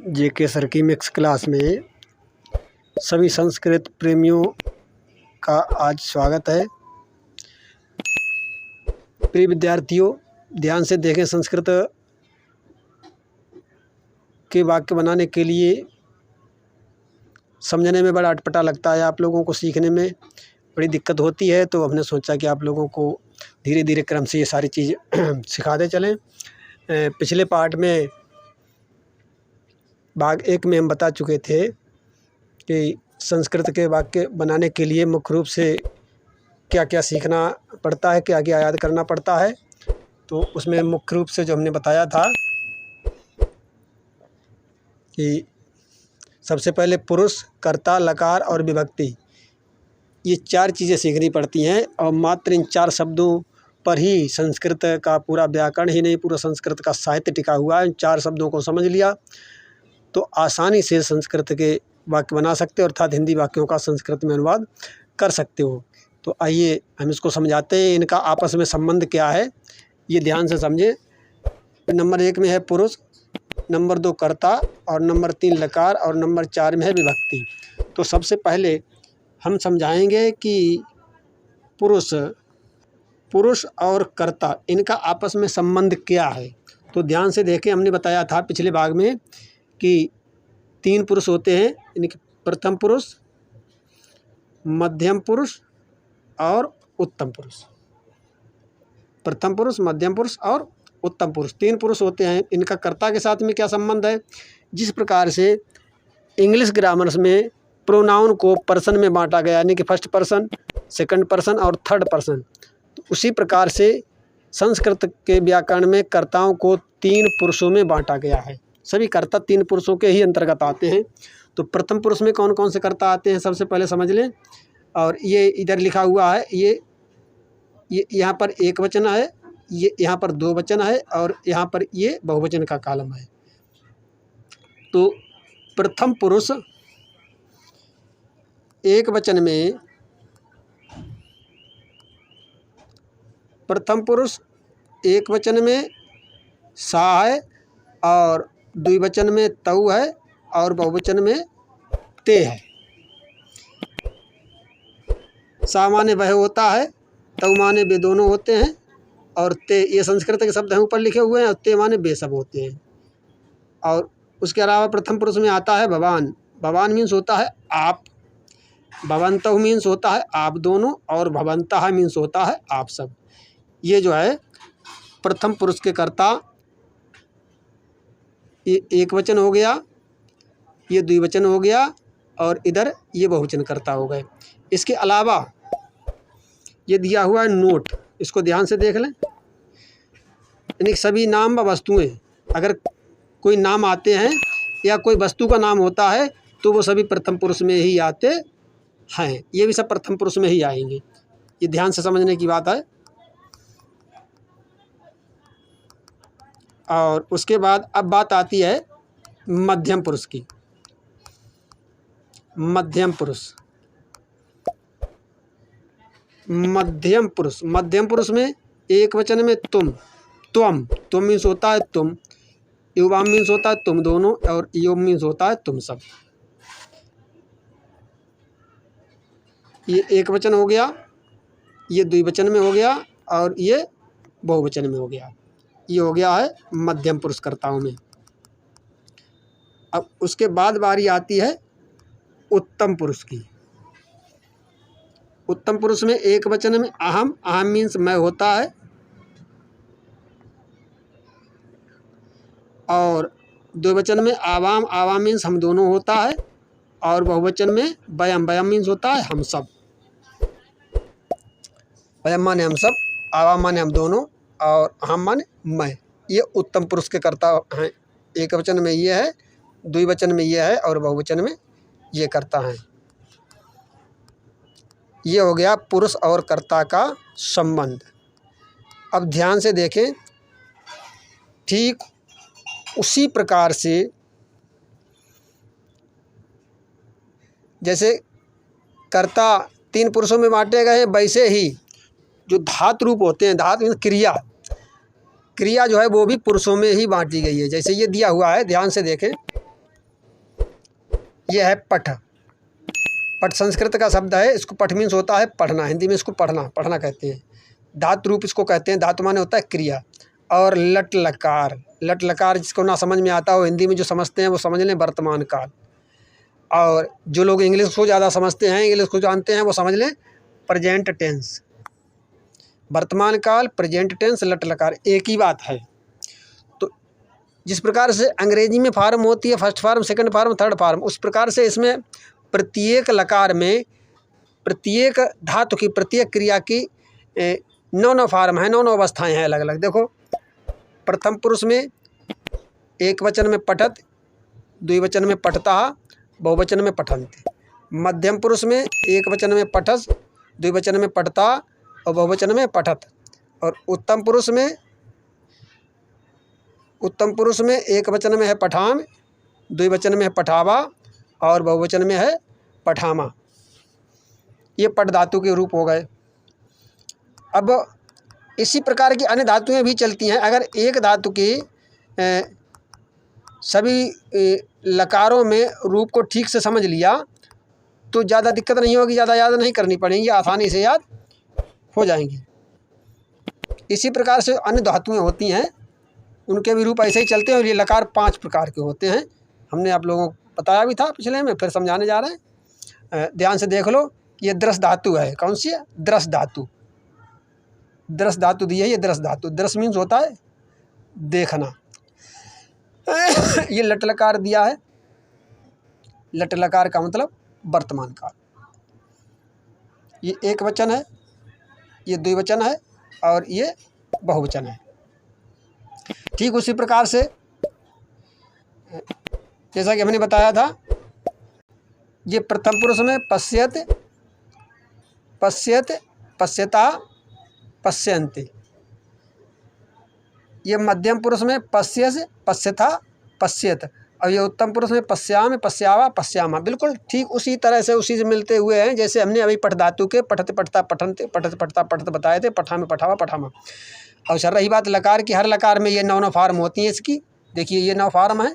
जेके sir की mix class में सभी संस्कृत प्रेमियों का आज स्वागत है। प्रिय विद्यार्थियों, ध्यान से देखें। संस्कृत के वाक्य बनाने के लिए समझने में बड़ा अटपटा लगता है, आप लोगों को सीखने में बड़ी दिक्कत होती है, तो हमने सोचा कि आप लोगों को धीरे धीरे क्रम से ये सारी चीज़ सिखाते चलें। पिछले पार्ट में भाग 1 में हम बता चुके थे कि संस्कृत के वाक्य बनाने के लिए मुख्य रूप से क्या क्या सीखना पड़ता है, क्या क्या याद करना पड़ता है। तो उसमें मुख्य रूप से जो हमने बताया था कि सबसे पहले पुरुष, कर्ता, लकार और विभक्ति, ये 4 चीज़ें सीखनी पड़ती हैं। और मात्र इन 4 शब्दों पर ही संस्कृत का पूरा व्याकरण ही नहीं, पूरा संस्कृत का साहित्य टिका हुआ है। इन 4 शब्दों को समझ लिया तो आसानी से संस्कृत के वाक्य बना सकते हो, अर्थात हिंदी वाक्यों का संस्कृत में अनुवाद कर सकते हो। तो आइए हम इसको समझाते हैं, इनका आपस में संबंध क्या है, ये ध्यान से समझें। नंबर 1 में है पुरुष, नंबर 2 कर्ता और नंबर 3 लकार और नंबर 4 में है विभक्ति। तो सबसे पहले हम समझाएंगे कि पुरुष और कर्ता, इनका आपस में संबंध क्या है। तो ध्यान से देखें, हमने बताया था पिछले भाग में कि 3 पुरुष होते हैं, इनके प्रथम पुरुष, मध्यम पुरुष और उत्तम पुरुष। प्रथम पुरुष, मध्यम पुरुष और उत्तम पुरुष, 3 पुरुष होते हैं। इनका कर्ता के साथ में क्या संबंध है। जिस प्रकार से इंग्लिश ग्रामर्स में प्रोनाउन को पर्सन में बांटा गया, यानी कि फर्स्ट पर्सन, सेकंड पर्सन और थर्ड पर्सन, तो उसी प्रकार से संस्कृत के व्याकरण में कर्ताओं को 3 पुरुषों में बांटा गया है। सभी कर्ता 3 पुरुषों के ही अंतर्गत आते हैं। तो प्रथम पुरुष में कौन कौन से कर्ता आते हैं, सबसे पहले समझ लें। और ये इधर लिखा हुआ है, ये यहाँ पर एक वचन है, ये यहाँ पर 2 वचन है और यहाँ पर ये बहुवचन का कॉलम है। तो प्रथम पुरुष एक वचन में, प्रथम पुरुष एक वचन में सा है और द्विवचन में तऊ है और बहुवचन में ते है। सा माने वह होता है, तऊ माने वे दोनों होते हैं और ते, ये संस्कृत के शब्द हैं ऊपर लिखे हुए हैं, और ते माने वे सब होते हैं। और उसके अलावा प्रथम पुरुष में आता है भवान। भवान मीन्स होता है आप, भवन्तः मीन्स होता है आप दोनों, और भवन्तः मीन्स होता है आप सब। ये जो है प्रथम पुरुष के कर्ता, ये एक वचन हो गया, ये द्विवचन हो गया और इधर ये बहुवचन कर्ता हो गए। इसके अलावा ये दिया हुआ है नोट, इसको ध्यान से देख लें। यानी सभी नाम व वस्तुएं, अगर कोई नाम आते हैं या कोई वस्तु का नाम होता है तो वो सभी प्रथम पुरुष में ही आते हैं। ये भी सब प्रथम पुरुष में ही आएंगे, ये ध्यान से समझने की बात है। और उसके बाद अब बात आती है मध्यम पुरुष की। मध्यम पुरुष, मध्यम पुरुष, मध्यम पुरुष में एक वचन में तुम, तुम मीन्स होता है तुम, युवाम मीन्स होता है तुम दोनों, और योम मीन्स होता है तुम सब। ये एक वचन हो गया, ये द्विवचन में हो गया और ये बहुवचन में हो गया। ये हो गया है मध्यम पुरुष कर्ताओं में। अब उसके बाद बारी आती है उत्तम पुरुष की। उत्तम पुरुष में एक वचन में अहम, अहम मीन्स मैं होता है, और द्विवचन में आवाम, आवाम मीन्स हम दोनों होता है, और बहुवचन में वयम, वयम मीन्स होता है हम सब। वयम माने हम सब, आवाम माने हम दोनों और अहम माने मैं। ये उत्तम पुरुष के कर्ता हैं। एक वचन में ये है, द्विवचन में ये है और बहुवचन में ये कर्ता हैं। ये हो गया पुरुष और कर्ता का संबंध। अब ध्यान से देखें, ठीक उसी प्रकार से जैसे कर्ता 3 पुरुषों में बांटे गए हैं, वैसे ही जो धातु रूप होते हैं, धातु क्रिया, क्रिया जो है वो भी पुरुषों में ही बांटी गई है। जैसे ये दिया हुआ है, ध्यान से देखें, ये है पठ। पठ संस्कृत का शब्द है, इसको पठ मीन्स होता है पढ़ना, हिंदी में इसको पढ़ना कहते हैं। धातु रूप इसको कहते हैं, धातु माने होता है क्रिया। और लट लकार, लट लकार जिसको ना समझ में आता हो, हिंदी में जो समझते हैं वो समझ लें वर्तमान काल। और जो लोग इंग्लिश को ज़्यादा समझते हैं, इंग्लिश को जानते हैं, वो समझ लें प्रेजेंट टेंस। वर्तमान काल, प्रेजेंट टेंस, लट लकार एक ही बात है। तो जिस प्रकार से अंग्रेजी में फार्म होती है, first form, second form, third form, उस प्रकार से इसमें प्रत्येक लकार में प्रत्येक धातु की प्रत्येक क्रिया की 9 फार्म है, 9 अवस्थाएं हैं अलग अलग। देखो, प्रथम पुरुष में एक वचन में पठत, द्विवचन में पठता, बहुवचन में पठन्ति। मध्यम पुरुष में एक वचन में पठस, द्विवचन में पठता और बहुवचन में पठत। और उत्तम पुरुष में एक वचन में है पठाम, द्विवचन में है पठावा और बहुवचन में है पठामा। ये पठ धातु के रूप हो गए। अब इसी प्रकार की अन्य धातुएं भी चलती हैं। अगर एक धातु की सभी लकारों में रूप को ठीक से समझ लिया तो ज़्यादा दिक्कत नहीं होगी, ज़्यादा याद नहीं करनी पड़ेंगी, आसानी से याद हो जाएंगी। इसी प्रकार से अन्य धातुएं होती हैं, उनके भी रूप ऐसे ही चलते हैं। और ये लकार 5 प्रकार के होते हैं, हमने आप लोगों को बताया भी था पिछले में, फिर समझाने जा रहे हैं। ध्यान से देख लो, ये द्रस धातु है। कौन सी है? द्रस धातु। द्रस धातु दी है, ये द्रस धातु। द्रस मीन्स होता है देखना। ये लट लकार दिया है, लट लकार का मतलब वर्तमान काल। ये एक वचन है, ये द्विवचन है और ये बहुवचन है। ठीक उसी प्रकार से जैसा कि हमने बताया था, ये प्रथम पुरुष में पश्यत, पश्यत, पश्यता, पश्यन्ति। ये मध्यम पुरुष में पश्यस, पश्यथा, पश्यत। और ये उत्तम पुरुष में पश्याम, पश्यावा, पश्यामा। बिल्कुल ठीक उसी तरह से, उसी से मिलते हुए हैं जैसे हमने अभी पठ धातु के पठत, पठता, पठन्ते, पठत, पठता, पठत बताए थे। पठा में पठावा, पठामा। और सर रही बात लकार की, हर लकार में ये 9 फार्म होती हैं इसकी। देखिए ये 9 फार्म है।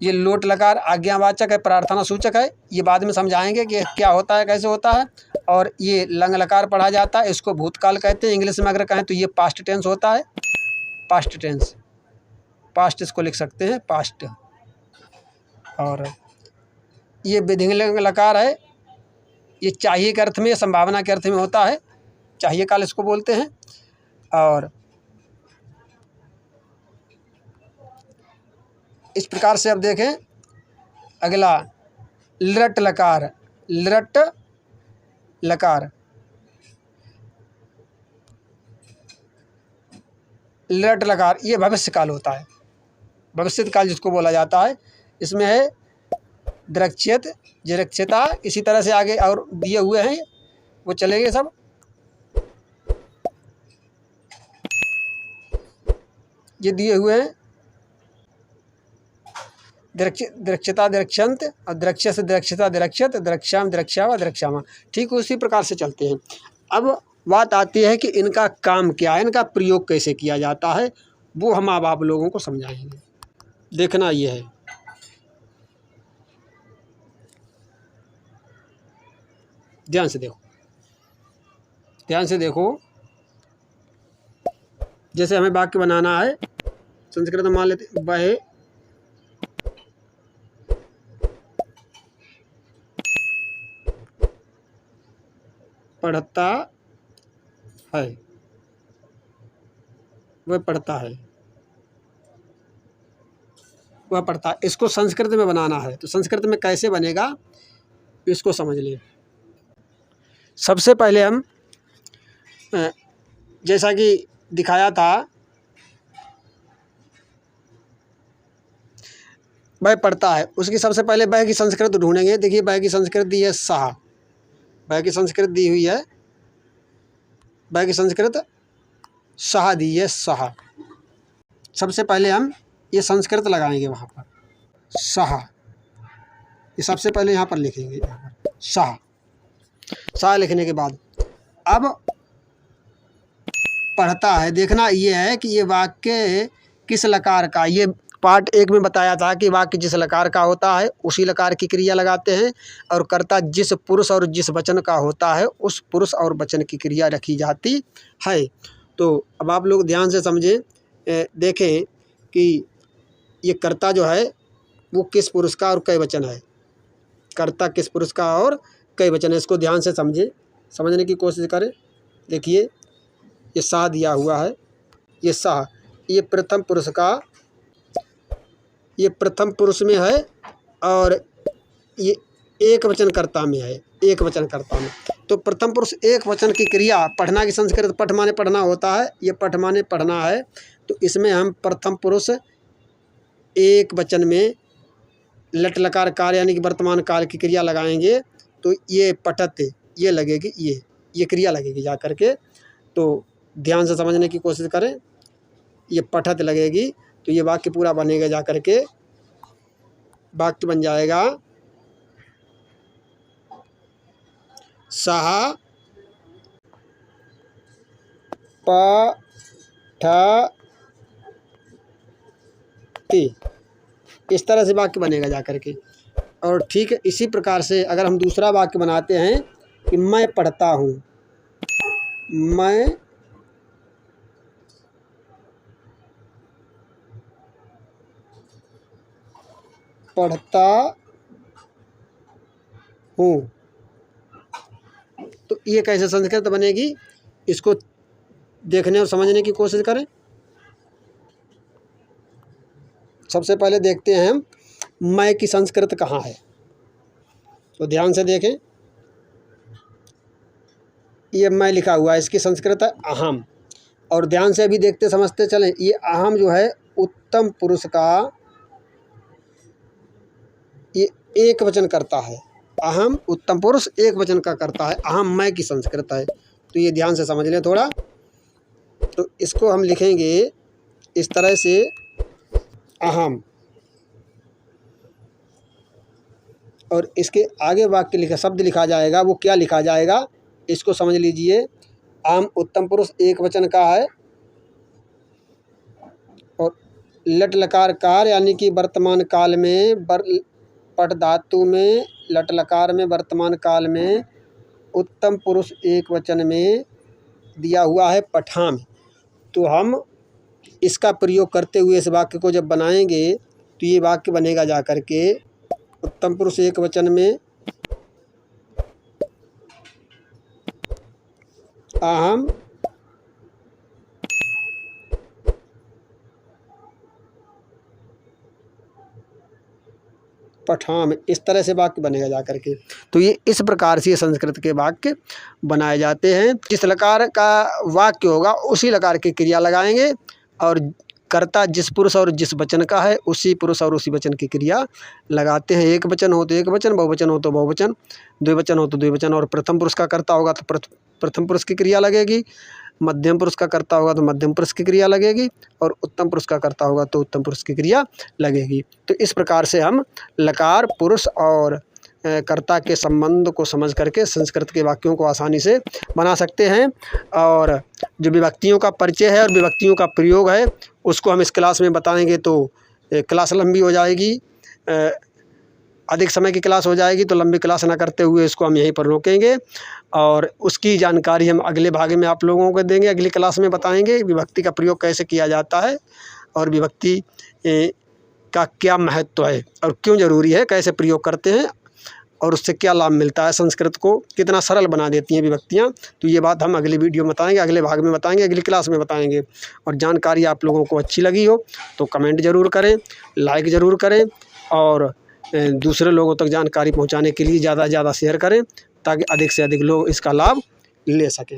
ये लोट लकार आज्ञावाचक है, प्रार्थना सूचक है। ये बाद में समझाएंगे कि क्या होता है, कैसे होता है। और ये लंग लकार पढ़ा जाता है, इसको भूतकाल कहते हैं। इंग्लिश में अगर कहें तो ये पास्ट टेंस होता है, पास्ट टेंस, पास्ट इसको लिख सकते हैं, पास्ट। और ये विधिलिंग लकार है, ये चाहिए के अर्थ में, संभावना के अर्थ में होता है, चाहिए काल इसको बोलते हैं। और इस प्रकार से अब देखें अगला लट लकार, लट लकार, लट लकार ये भविष्य काल होता है, भविष्य काल जिसको बोला जाता है। इसमें है द्रक्ष्यत, जिरक्षता, इसी तरह से आगे और दिए हुए हैं, वो चलेंगे सब। ये दिए हुए हैं द्रक्षता, द्रक्षंत, और द्रक्षस, द्रक्षता, द्रक्षत, द्रक्षाम, द्रक्षावा, द्रक्षामा। ठीक उसी प्रकार से चलते हैं। अब बात आती है कि इनका काम क्या है, इनका प्रयोग कैसे किया जाता है, वो हम अब आप लोगों को समझाएंगे। देखना ये है, ध्यान से देखो, ध्यान से देखो। जैसे हमें वाक्य बनाना है, संस्कृत में मान लेते, वह पढ़ता है, वह पढ़ता है, वह पढ़ता है। इसको संस्कृत में बनाना है, तो संस्कृत में कैसे बनेगा इसको समझ लें। सबसे पहले हम जैसा कि दिखाया था, वह पढ़ता है, उसकी सबसे पहले वह की संस्कृत ढूंढेंगे। देखिए वह की संस्कृत दी है सहा, वह की संस्कृत दी हुई है, वह की संस्कृत सहा दी है, सहा। सबसे पहले हम ये संस्कृत लगाएंगे वहाँ पर, सहा, ये सबसे पहले यहाँ पर लिखेंगे, सहा। सहा लिखने के बाद अब पढ़ता है। देखना ये है कि ये वाक्य किस लकार का, ये पार्ट 1 में बताया था कि वाक्य जिस लकार का होता है उसी लकार की क्रिया लगाते हैं, और कर्ता जिस पुरुष और जिस वचन का होता है उस पुरुष और वचन की क्रिया रखी जाती है। तो अब आप लोग ध्यान से समझें, देखें कि ये कर्ता जो है वो किस पुरुष का और कई वचन है। कर्ता किस पुरुष का और कई वचन है, इसको ध्यान से समझें, समझने की कोशिश करें। देखिए ये सा दिया हुआ है, ये सा, ये प्रथम पुरुष का, ये प्रथम पुरुष में है, और ये एक वचन कर्ता में है, एक वचन कर्ता में। तो प्रथम पुरुष एक वचन की क्रिया, पढ़ना की संस्कृत पठ माने पढ़ना होता है, ये पठ माने पढ़ना है। तो इसमें हम प्रथम पुरुष एक वचन में लट लकार कार्य यानी कि वर्तमान काल की क्रिया लगाएंगे। तो ये पठत ये लगेगी, ये क्रिया लगेगी जा करके। तो ध्यान से समझने की कोशिश करें, ये पठत लगेगी तो ये वाक्य पूरा बनेगा जा करके। वाक्य बन जाएगा सहा पठति, इस तरह से वाक्य बनेगा जा करके। और ठीक है, इसी प्रकार से अगर हम दूसरा वाक्य बनाते हैं कि मैं पढ़ता हूँ, मैं पढ़ता हूँ, तो ये कैसे संस्कृत बनेगी, इसको देखने और समझने की कोशिश करें। सबसे पहले देखते हैं हम मैं की संस्कृत कहाँ है। तो ध्यान से देखें, ये मैं लिखा हुआ है, इसकी संस्कृत है अहम। और ध्यान से अभी देखते समझते चलें, ये अहम जो है उत्तम पुरुष का ये एक वचन करता है। अहम उत्तम पुरुष एक वचन का करता है, अहम मैं की संस्कृत है। तो ये ध्यान से समझ लें थोड़ा। तो इसको हम लिखेंगे इस तरह से, अहम, और इसके आगे वाक्य लिखा, शब्द लिखा जाएगा, वो क्या लिखा जाएगा इसको समझ लीजिए। अहम उत्तम पुरुष एक वचन का है, और लट लकार कार यानी कि वर्तमान काल में पट धातु में लट लकार में वर्तमान काल में उत्तम पुरुष एक वचन में दिया हुआ है पठा में। तो हम इसका प्रयोग करते हुए इस वाक्य को जब बनाएंगे तो ये वाक्य बनेगा जा कर के उत्तम पुरुष एक वचन में अहम पठाम, इस तरह से वाक्य बनेगा जा करके। तो ये इस प्रकार से संस्कृत के वाक्य बनाए जाते हैं। जिस लकार का वाक्य होगा उसी लकार की क्रिया लगाएंगे, और कर्ता जिस पुरुष और जिस वचन का है उसी पुरुष और उसी वचन की क्रिया लगाते हैं। एक वचन हो तो एक वचन, बहुवचन हो तो बहुवचन, द्विवचन हो तो द्विवचन। और प्रथम पुरुष का कर्ता होगा तो प्रथम पुरुष की क्रिया लगेगी, मध्यम पुरुष का कर्ता होगा तो मध्यम पुरुष की क्रिया लगेगी, और उत्तम पुरुष का कर्ता होगा तो उत्तम पुरुष की क्रिया लगेगी। तो इस प्रकार से हम लकार पुरुष और कर्ता के संबंध को समझ करके संस्कृत के वाक्यों को आसानी से बना सकते हैं। और जो विभक्तियों का परिचय है और विभक्तियों का प्रयोग है उसको हम इस क्लास में बताएंगे तो क्लास लंबी हो जाएगी, अधिक समय की क्लास हो जाएगी। तो लंबी क्लास ना करते हुए इसको हम यहीं पर रोकेंगे, और उसकी जानकारी हम अगले भाग में आप लोगों को देंगे, अगली क्लास में बताएंगे विभक्ति का प्रयोग कैसे किया जाता है, और विभक्ति का क्या महत्व है और क्यों ज़रूरी है, कैसे प्रयोग करते हैं और उससे क्या लाभ मिलता है, संस्कृत को कितना सरल बना देती हैं विभक्तियाँ। तो ये बात हम अगली वीडियो में बताएंगे, अगले भाग में बताएंगे, अगली क्लास में बताएंगे। और जानकारी आप लोगों को अच्छी लगी हो तो कमेंट ज़रूर करें, लाइक ज़रूर करें, और दूसरे लोगों तक जानकारी पहुंचाने के लिए ज़्यादा से ज़्यादा शेयर करें ताकि अधिक से अधिक लोग इसका लाभ ले सकें।